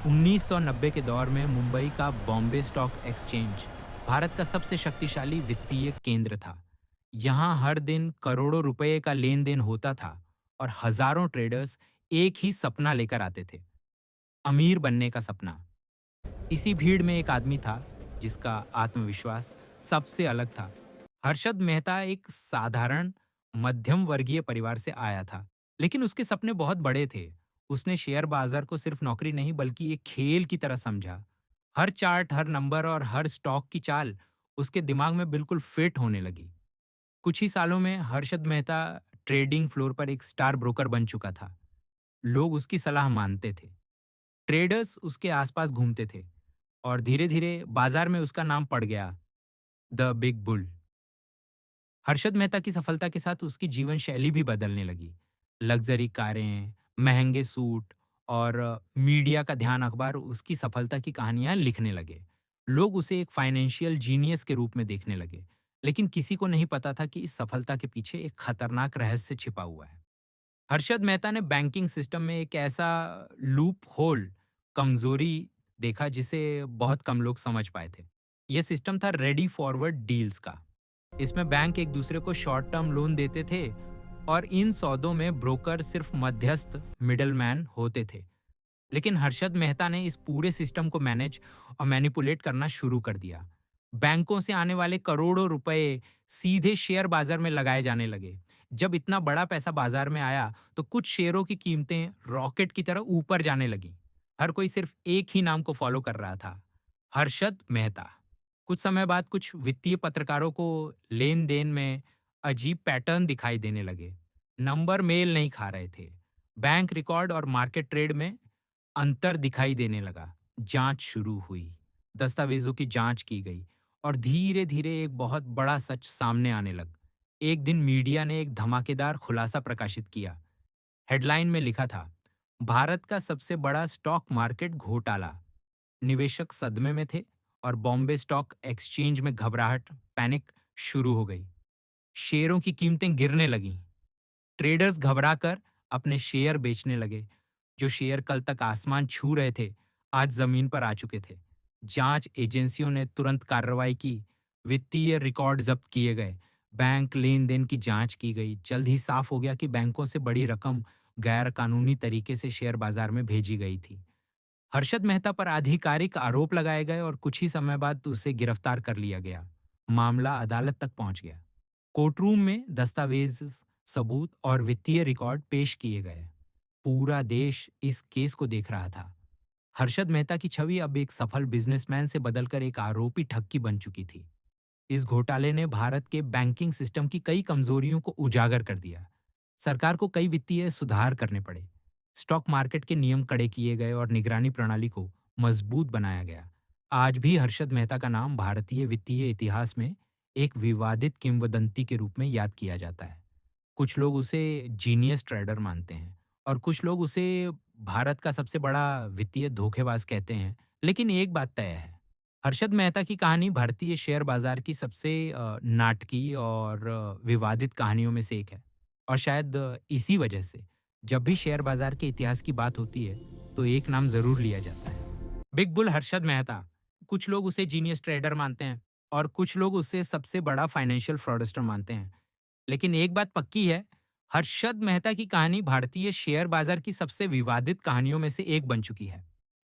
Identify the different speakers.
Speaker 1: 1990 के दौर में मुंबई का बॉम्बे स्टॉक एक्सचेंज भारत का सबसे शक्तिशाली वित्तीय केंद्र था। यहाँ हर दिन करोड़ों रुपए का लेन देन होता था और हजारों ट्रेडर्स एक ही सपना लेकर आते थे, अमीर बनने का सपना। इसी भीड़ में एक आदमी था जिसका आत्मविश्वास सबसे अलग था। हर्षद मेहता एक साधारण मध्यम वर्गीय परिवार से आया था, लेकिन उसके सपने बहुत बड़े थे। उसने शेयर बाजार को सिर्फ नौकरी नहीं बल्कि एक खेल की तरह समझा। हर चार्ट, हर नंबर और हर स्टॉक की चाल उसके दिमाग में बिल्कुल फिट होने लगी। कुछ ही सालों में हर्षद मेहता ट्रेडिंग फ्लोर पर एक स्टार ब्रोकर बन चुका था। लोग उसकी सलाह मानते थे, ट्रेडर्स उसके आसपास घूमते थे और धीरे धीरे बाजार में उसका नाम पड़ गया, the big bull. Harshad Mehta की सफलता के साथ उसकी जीवन शैली भी बदलने लगी। लग्जरी कारें, महंगे सूट और मीडिया का ध्यान अखबार उसकी सफलता की कहानियां लिखने लगे। लोग उसे एक फाइनेंशियल जीनियस के रूप में देखने लगे, लेकिन किसी को नहीं पता था कि इस सफलता के पीछे एक खतरनाक रहस्य छिपा हुआ है। हर्षद मेहता ने बैंकिंग सिस्टम में एक ऐसा लूप होल, कमजोरी देखा जिसे बहुत कम लोग समझ पाए थे। यह सिस्टम था रेडी फॉरवर्ड डील्स का। इसमें बैंक एक दूसरे को शॉर्ट टर्म लोन देते थे और इन सौदों में ब्रोकर सिर्फ मध्यस्थ, मिडलमैन होते थे। लेकिन हर्षद मेहता ने इस पूरे सिस्टम को मैनेज और मैनिपुलेट करना शुरू कर दिया। बैंकों से आने वाले करोड़ों रुपए सीधे शेयर बाजार में लगाए जाने लगे। जब इतना बड़ा पैसा बाजार में आया तो कुछ शेयरों की कीमतें रॉकेट की तरह ऊपर जाने लगी। हर कोई सिर्फ एक ही नाम को फॉलो कर रहा था, हर्षद मेहता। कुछ समय बाद कुछ वित्तीय पत्रकारों को लेन देन में अजीब पैटर्न दिखाई देने लगे। नंबर मेल नहीं खा रहे थे। बैंक रिकॉर्ड और मार्केट ट्रेड में अंतर दिखाई देने लगा। जांच शुरू हुई, दस्तावेजों की जांच की गई और धीरे धीरे एक बहुत बड़ा सच सामने आने लग। एक दिन मीडिया ने एक धमाकेदार खुलासा प्रकाशित किया। हेडलाइन में लिखा था, भारत का सबसे बड़ा स्टॉक मार्केट घोटाला। निवेशक सदमे में थे और बॉम्बे स्टॉक एक्सचेंज में घबराहट, पैनिक शुरू हो गई। शेयरों की कीमतें गिरने लगीं। ट्रेडर्स घबराकर अपने शेयर बेचने लगे। जो शेयर कल तक आसमान छू रहे थे, आज जमीन पर आ चुके थे। जांच एजेंसियों ने तुरंत कार्रवाई की। वित्तीय रिकॉर्ड जब्त किए गए। बैंक लेन देन की जांच की गई। जल्द ही साफ हो गया कि बैंकों से बड़ी रकम गैर कानूनी तरीके से शेयर बाजार में भेजी गई थी। हर्षद मेहता पर आधिकारिक आरोप लगाए गए और कुछ ही समय बाद उसे गिरफ्तार कर लिया गया। मामला अदालत तक पहुंच गया। कोर्टरूम में दस्तावेज, सबूत और वित्तीय रिकॉर्ड पेश किए गए। पूरा देश इस केस को देख रहा था। हर्षद मेहता की छवि अब एक सफल बिजनेसमैन से बदलकर एक आरोपी ठग्गी बन चुकी थी। इस घोटाले ने भारत के बैंकिंग सिस्टम की कई कमजोरियों को उजागर कर दिया। सरकार को कई वित्तीय सुधार करने पड़े। स्टॉक मार्केट के नियम कड़े किए गए और निगरानी प्रणाली को मजबूत बनाया गया। आज भी हर्षद मेहता का नाम भारतीय वित्तीय इतिहास में एक विवादित किंवदंती के रूप में याद किया जाता है। कुछ लोग उसे जीनियस ट्रेडर मानते हैं और कुछ लोग उसे भारत का सबसे बड़ा वित्तीय धोखेबाज कहते हैं। लेकिन एक बात तय है, हर्षद मेहता की कहानी भारतीय शेयर बाजार की सबसे नाटकीय और विवादित कहानियों में से एक है। और शायद इसी वजह से जब भी शेयर बाजार के इतिहास की बात होती है तो एक नाम जरूर लिया जाता है, बिग बुल हर्षद मेहता। कुछ लोग उसे जीनियस ट्रेडर मानते हैं और कुछ लोग उसे सबसे बड़ा फाइनेंशियल फ्रॉडस्टर मानते हैं। लेकिन एक बात पक्की है, हर्षद मेहता की कहानी भारतीय शेयर बाजार की सबसे विवादित कहानियों में से एक बन चुकी है।